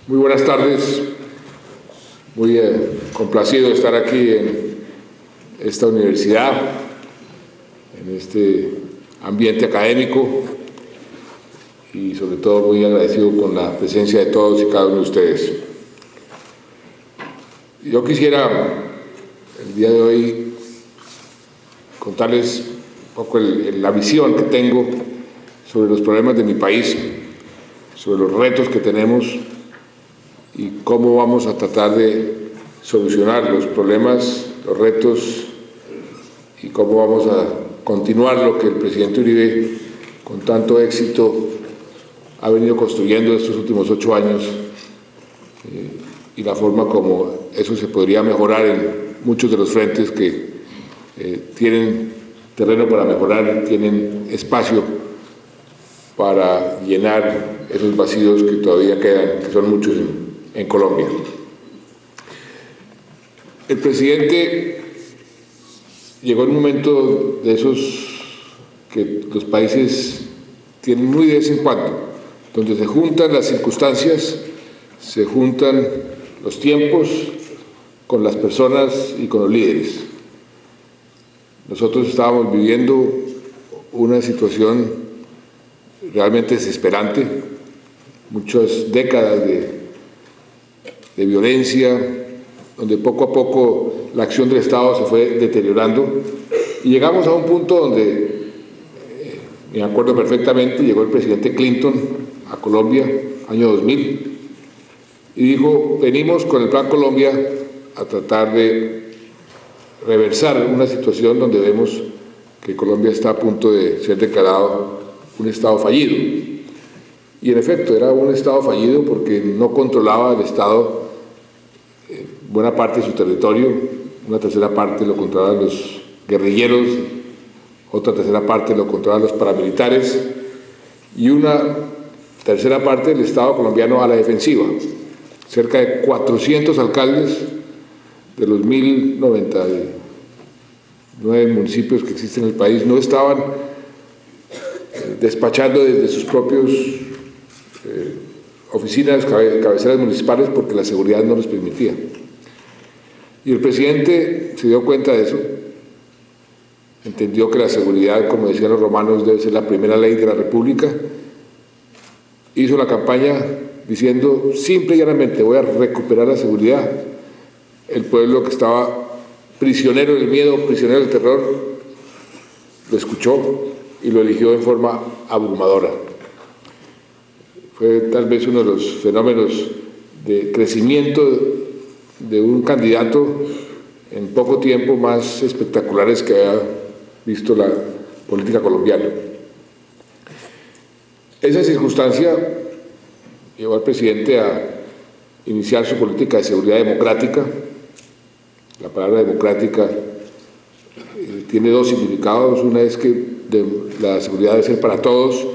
Muy buenas tardes, muy complacido de estar aquí en esta universidad, en este ambiente académico y sobre todo muy agradecido con la presencia de todos y cada uno de ustedes. Yo quisiera el día de hoy contarles un poco la visión que tengo sobre los problemas de mi país, sobre los retos que tenemos y cómo vamos a tratar de solucionar los problemas, los retos y cómo vamos a continuar lo que el presidente Uribe con tanto éxito ha venido construyendo estos últimos 8 años y la forma como eso se podría mejorar en muchos de los frentes que tienen terreno para mejorar, tienen espacio para llenar esos vacíos que todavía quedan, que son muchos en Colombia. El presidente llegó en un momento de esos que los países tienen muy de vez en cuando, donde se juntan las circunstancias, se juntan los tiempos con las personas y con los líderes. Nosotros estábamos viviendo una situación realmente desesperante, muchas décadas de violencia, donde poco a poco la acción del Estado se fue deteriorando y llegamos a un punto donde, me acuerdo perfectamente, llegó el presidente Clinton a Colombia, año 2000, y dijo: venimos con el Plan Colombia a tratar de reversar una situación donde vemos que Colombia está a punto de ser declarado un Estado fallido. Y en efecto, era un Estado fallido porque no controlaba el Estado buena parte de su territorio, una tercera parte lo controlaban los guerrilleros, otra tercera parte lo controlaban los paramilitares y una tercera parte del Estado colombiano a la defensiva. Cerca de 400 alcaldes de los 1099 municipios que existen en el país no estaban despachando desde sus propios oficinas, cabeceras municipales, porque la seguridad no les permitía. Y el presidente se dio cuenta de eso, entendió que la seguridad, como decían los romanos, debe ser la primera ley de la República, hizo la campaña diciendo simple y llanamente: voy a recuperar la seguridad. El pueblo que estaba prisionero del miedo, prisionero del terror, lo escuchó y lo eligió en forma abrumadora. Fue tal vez uno de los fenómenos de crecimiento de un candidato en poco tiempo más espectaculares que ha visto la política colombiana. Esa circunstancia llevó al presidente a iniciar su política de seguridad democrática. La palabra democrática tiene dos significados: una es que la seguridad debe ser para todos,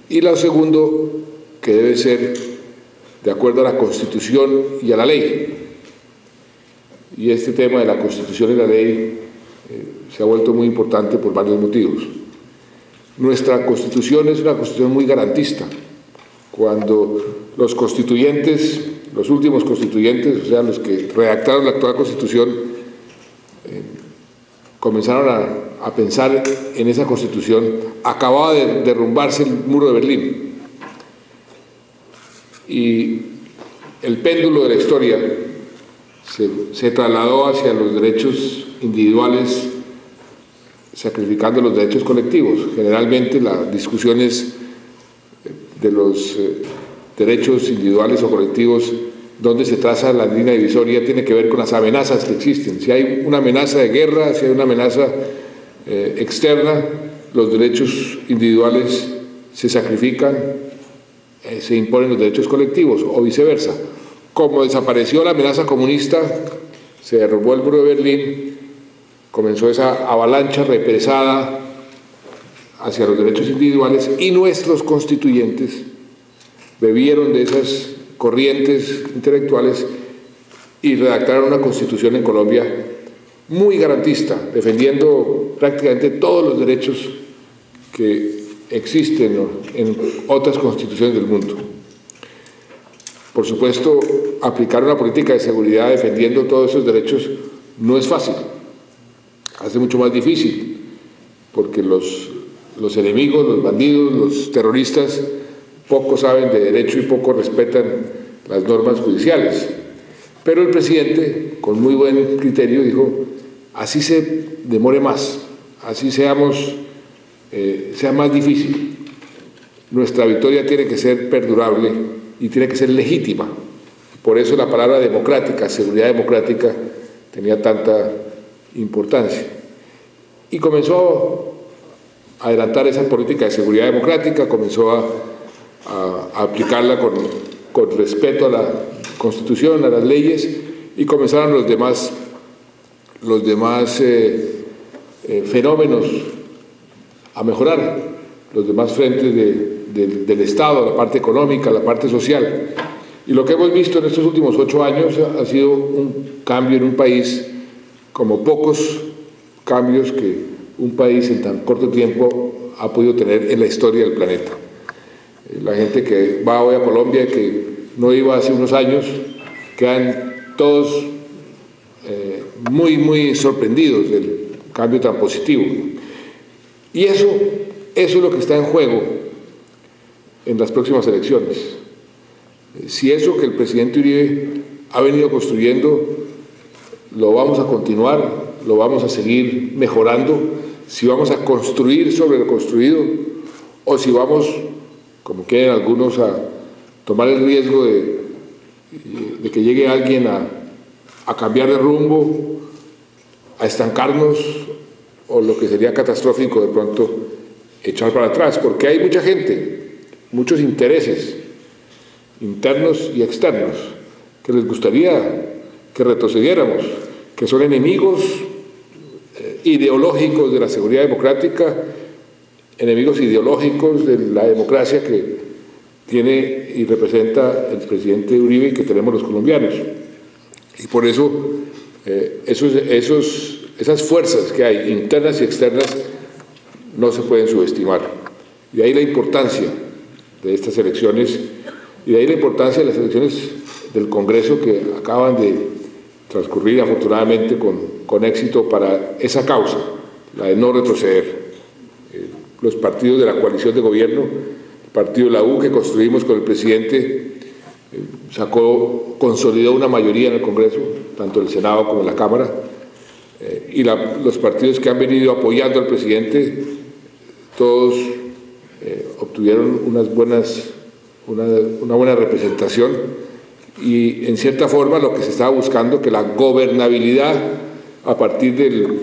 y la segunda, que debe ser de acuerdo a la Constitución y a la ley. Y este tema de la Constitución y la ley se ha vuelto muy importante por varios motivos. Nuestra Constitución es una Constitución muy garantista. Cuando los constituyentes, los últimos constituyentes, o sea, los que redactaron la actual Constitución, comenzaron a pensar en esa Constitución, acababa de derrumbarse el muro de Berlín. Y el péndulo de la historia se trasladó hacia los derechos individuales, sacrificando los derechos colectivos. Generalmente las discusiones de los derechos individuales o colectivos, donde se traza la línea divisoria, tiene que ver con las amenazas que existen. Si hay una amenaza de guerra, si hay una amenaza externa, los derechos individuales se sacrifican, se imponen los derechos colectivos, o viceversa. Como desapareció la amenaza comunista, se derrumbó el muro de Berlín, comenzó esa avalancha represada hacia los derechos individuales, y nuestros constituyentes bebieron de esas corrientes intelectuales y redactaron una Constitución en Colombia muy garantista, defendiendo prácticamente todos los derechos que existen en otras constituciones del mundo. Por supuesto, aplicar una política de seguridad defendiendo todos esos derechos no es fácil, hace mucho más difícil, porque los enemigos, los bandidos, los terroristas, poco saben de derecho y poco respetan las normas judiciales. Pero el presidente, con muy buen criterio, dijo, así se demore más, así sea más difícil. Nuestra victoria tiene que ser perdurable y tiene que ser legítima. Por eso la palabra democrática, seguridad democrática, tenía tanta importancia. Y comenzó a adelantar esa política de seguridad democrática, comenzó a aplicarla con respeto a la Constitución, a las leyes, y comenzaron los demás fenómenos a mejorar, los demás frentes del Estado, la parte económica, la parte social. Y lo que hemos visto en estos últimos 8 años ha sido un cambio en un país como pocos cambios que un país en tan corto tiempo ha podido tener en la historia del planeta. La gente que va hoy a Colombia y que no iba hace unos años, quedan todos muy sorprendidos del cambio tan positivo. Y eso es lo que está en juego en las próximas elecciones. Si eso que el presidente Uribe ha venido construyendo lo vamos a continuar, lo vamos a seguir mejorando, si vamos a construir sobre lo construido o si vamos, como quieren algunos, a tomar el riesgo de que llegue alguien a cambiar de rumbo, a estancarnos o lo que sería catastrófico de pronto echar para atrás, porque hay mucha gente, muchos intereses internos y externos que les gustaría que retrocediéramos, que son enemigos ideológicos de la seguridad democrática, enemigos ideológicos de la democracia que tiene y representa el presidente Uribe y que tenemos los colombianos. Y por eso esas fuerzas que hay, internas y externas, no se pueden subestimar. Y de ahí la importancia de estas elecciones y de ahí la importancia de las elecciones del Congreso que acaban de transcurrir afortunadamente con éxito para esa causa, la de no retroceder. Los partidos de la coalición de gobierno, el partido de la U que construimos con el presidente, consolidó una mayoría en el Congreso, tanto en el Senado como en la Cámara, y los partidos que han venido apoyando al presidente, todos obtuvieron una buena representación y en cierta forma lo que se estaba buscando, que la gobernabilidad a partir del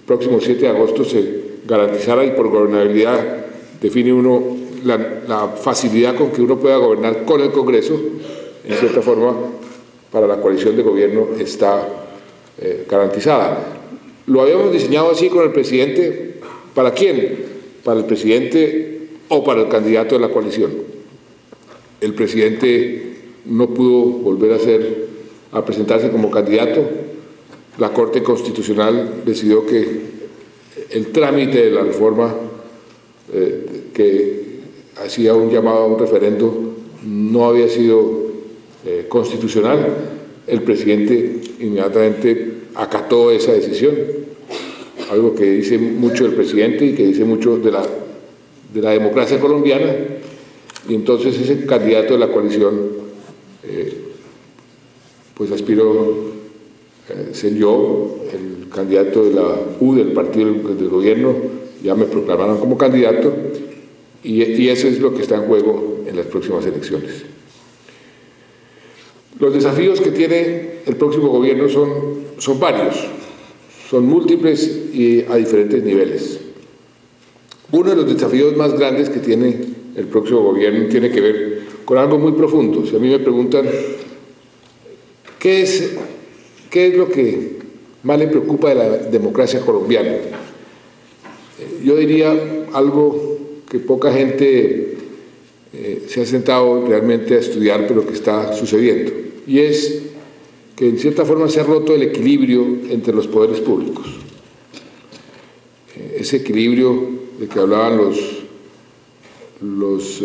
próximo 7 de agosto se garantizara, y por gobernabilidad define uno la facilidad con que uno pueda gobernar con el Congreso. En cierta forma para la coalición de gobierno está garantizada. Lo habíamos diseñado así con el presidente. ¿Para quién? Para el presidente o para el candidato de la coalición. El presidente no pudo volver a presentarse como candidato. La Corte Constitucional decidió que el trámite de la reforma que hacía un llamado a un referendo no había sido constitucional. El presidente inmediatamente acató esa decisión, algo que dice mucho del presidente y que dice mucho de la democracia colombiana, y entonces ese candidato de la coalición pues aspiró ser yo, el candidato de la U, del partido del gobierno, ya me proclamaron como candidato, y eso es lo que está en juego en las próximas elecciones. Los desafíos que tiene el próximo gobierno son varios, son múltiples y a diferentes niveles. Uno de los desafíos más grandes que tiene el próximo gobierno tiene que ver con algo muy profundo. Si a mí me preguntan ¿qué es lo que más le preocupa de la democracia colombiana? Yo diría algo que poca gente se ha sentado realmente a estudiar, pero que está sucediendo, y es que en cierta forma se ha roto el equilibrio entre los poderes públicos. Ese equilibrio de que hablaban los